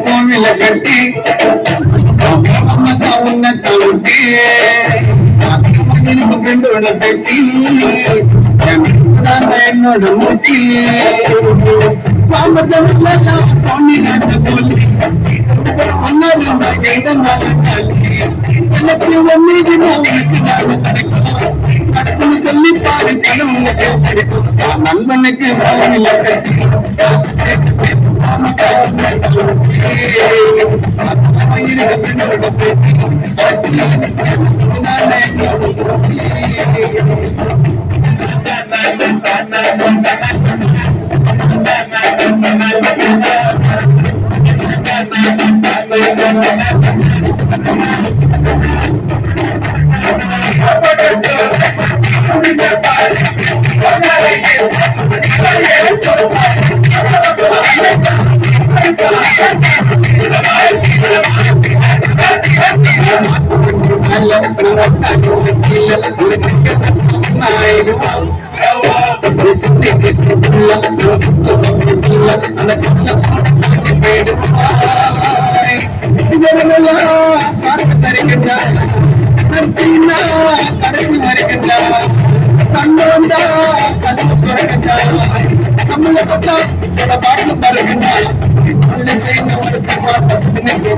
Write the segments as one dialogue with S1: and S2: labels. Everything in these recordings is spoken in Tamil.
S1: கோவில கட்டி உன்னை தவிர்த்து ஃப்ரெண்டோட பேச்சு என்னோட மூச்சு பாம்பத்தமிழ்ல பொன்னிராஜ போலி ஒன்னாரு எனக்கு ஒன்னீது உனக்கு நாம கிடைக்கும் கடப்புன்னு சொல்லி பாரு கனவு உனக்கு கிடைக்கும் நண்பனுக்கு கோவில கட்டி ஃப்ரெண்டோட பேச்சு கடைசி வரைக்கின்றா கண்ணு வந்தா கதவு துறக்கின்றா நம்மள தொட்டா பாட்டு பறக்கின்றா செய்த ஒரு சமாத்த நண்பனுக்கு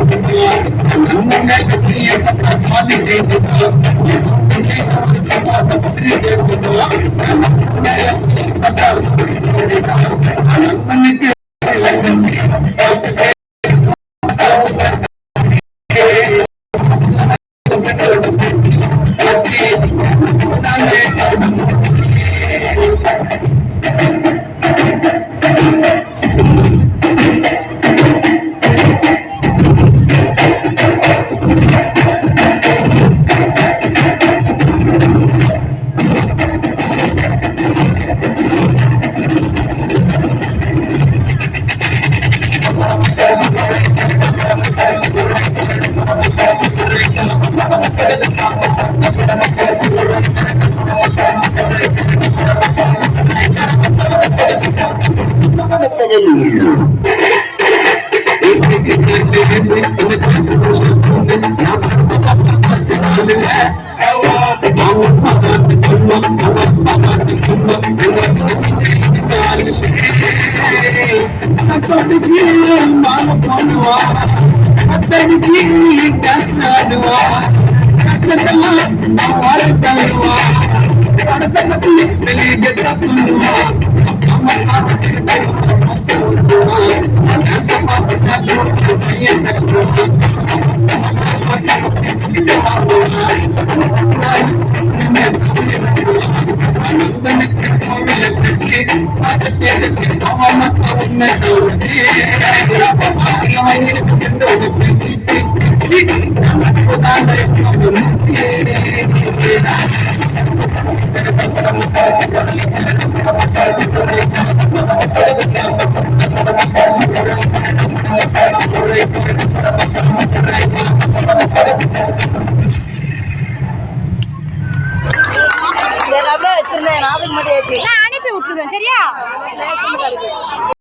S2: வச்சிருந்தேன் நாளைக்கு மட்டும் அனுப்பி விட்டுருவேன் சரியா.